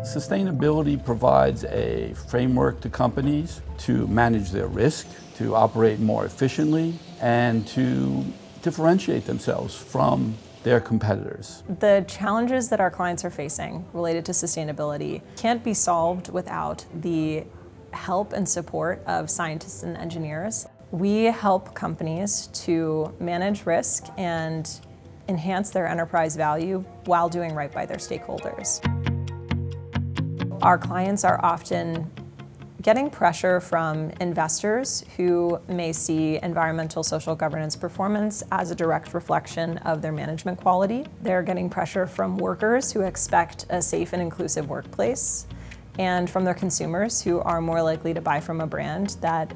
Sustainability provides a framework to companies to manage their risk, to operate more efficiently, and to differentiate themselves from their competitors. The challenges that our clients are facing related to sustainability can't be solved without the help and support of scientists and engineers. We help companies to manage risk and enhance their enterprise value while doing right by their stakeholders. Our clients are often getting pressure from investors who may see environmental social governance performance as a direct reflection of their management quality. They're getting pressure from workers who expect a safe and inclusive workplace, and from their consumers who are more likely to buy from a brand that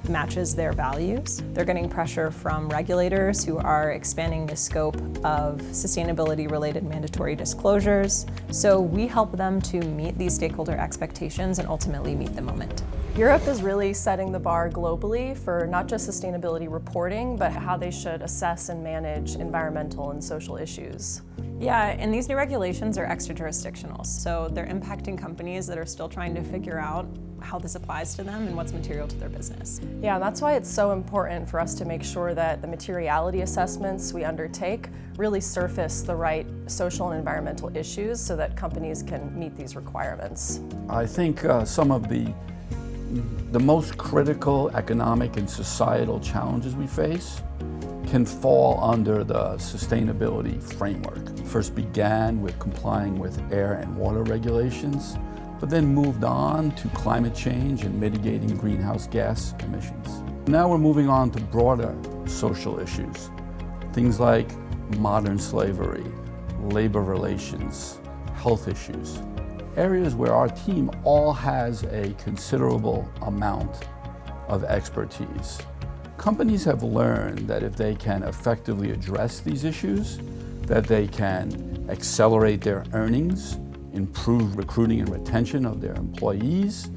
matches their values. They're getting pressure from regulators who are expanding the scope of sustainability-related mandatory disclosures. So we help them to meet these stakeholder expectations and ultimately meet the moment. Europe is really setting the bar globally for not just sustainability reporting, but how they should assess and manage environmental and social issues. Yeah, and these new regulations are extra-jurisdictional, so they're impacting companies that are still trying to figure out how this applies to them and what's material to their business. Yeah, and that's why it's so important for us to make sure that the materiality assessments we undertake really surface the right social and environmental issues so that companies can meet these requirements. I think some of the most critical economic and societal challenges we face can fall under the sustainability framework. First began with complying with air and water regulations, but then moved on to climate change and mitigating greenhouse gas emissions. Now we're moving on to broader social issues, things like modern slavery, labor relations, health issues, areas where our team all has a considerable amount of expertise. Companies have learned that if they can effectively address these issues, that they can accelerate their earnings, improve recruiting and retention of their employees,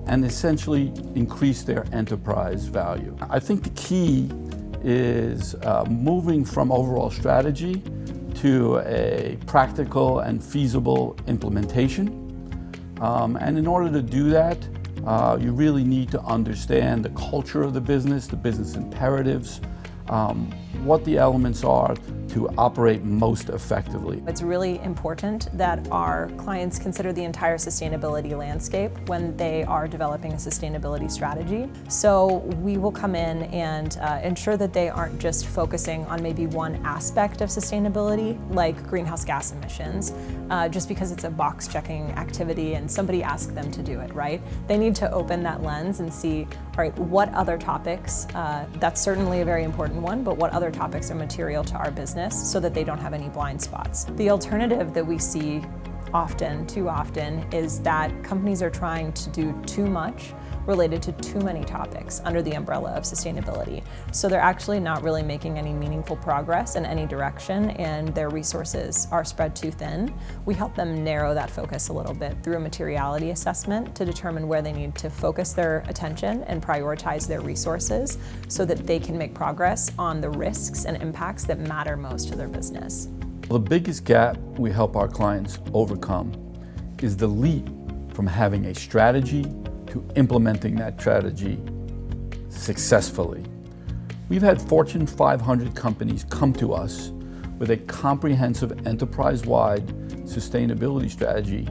and essentially increase their enterprise value. I think the key is moving from overall strategy to a practical and feasible implementation. And in order to do that, you really need to understand the culture of the business imperatives, what the elements are to operate most effectively. It's really important that our clients consider the entire sustainability landscape when they are developing a sustainability strategy. So we will come in and ensure that they aren't just focusing on maybe one aspect of sustainability, like greenhouse gas emissions, just because it's a box checking activity and somebody asked them to do it, right? They need to open that lens and see, all right, what other topics, that's certainly a very important one, but what other topics are material to our business so that they don't have any blind spots. The alternative that we see too often, is that companies are trying to do too much related to too many topics under the umbrella of sustainability. So they're actually not really making any meaningful progress in any direction, and their resources are spread too thin. We help them narrow that focus a little bit through a materiality assessment to determine where they need to focus their attention and prioritize their resources so that they can make progress on the risks and impacts that matter most to their business. The biggest gap we help our clients overcome is the leap from having a strategy to implementing that strategy successfully. We've had Fortune 500 companies come to us with a comprehensive enterprise-wide sustainability strategy,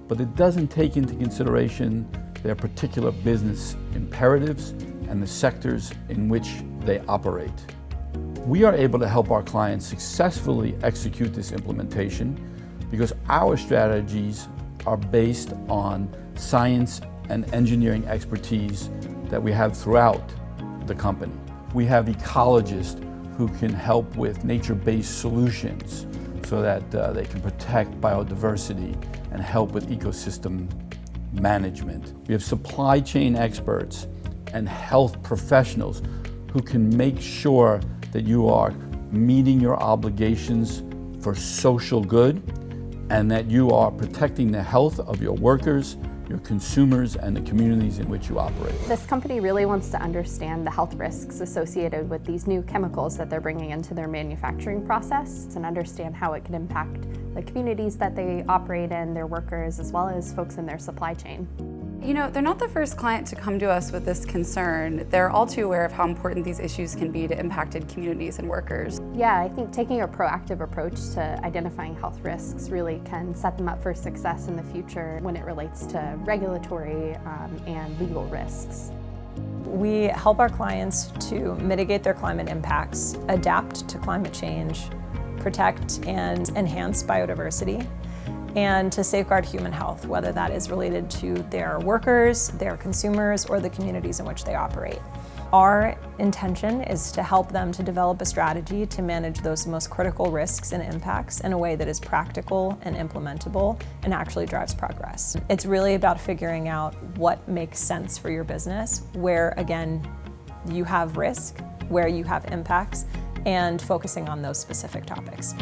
but it doesn't take into consideration their particular business imperatives and the sectors in which they operate. We are able to help our clients successfully execute this implementation because our strategies are based on science and engineering expertise that we have throughout the company. We have ecologists who can help with nature-based solutions so that they can protect biodiversity and help with ecosystem management. We have supply chain experts and health professionals who can make sure that you are meeting your obligations for social good and that you are protecting the health of your workers, your consumers, and the communities in which you operate. This company really wants to understand the health risks associated with these new chemicals that they're bringing into their manufacturing process and understand how it can impact the communities that they operate in, their workers, as well as folks in their supply chain. You know, they're not the first client to come to us with this concern. They're all too aware of how important these issues can be to impacted communities and workers. Yeah, I think taking a proactive approach to identifying health risks really can set them up for success in the future when it relates to regulatory and legal risks. We help our clients to mitigate their climate impacts, adapt to climate change, protect and enhance biodiversity, and to safeguard human health, whether that is related to their workers, their consumers, or the communities in which they operate. Our intention is to help them to develop a strategy to manage those most critical risks and impacts in a way that is practical and implementable and actually drives progress. It's really about figuring out what makes sense for your business, where, again, you have risk, where you have impacts, and focusing on those specific topics.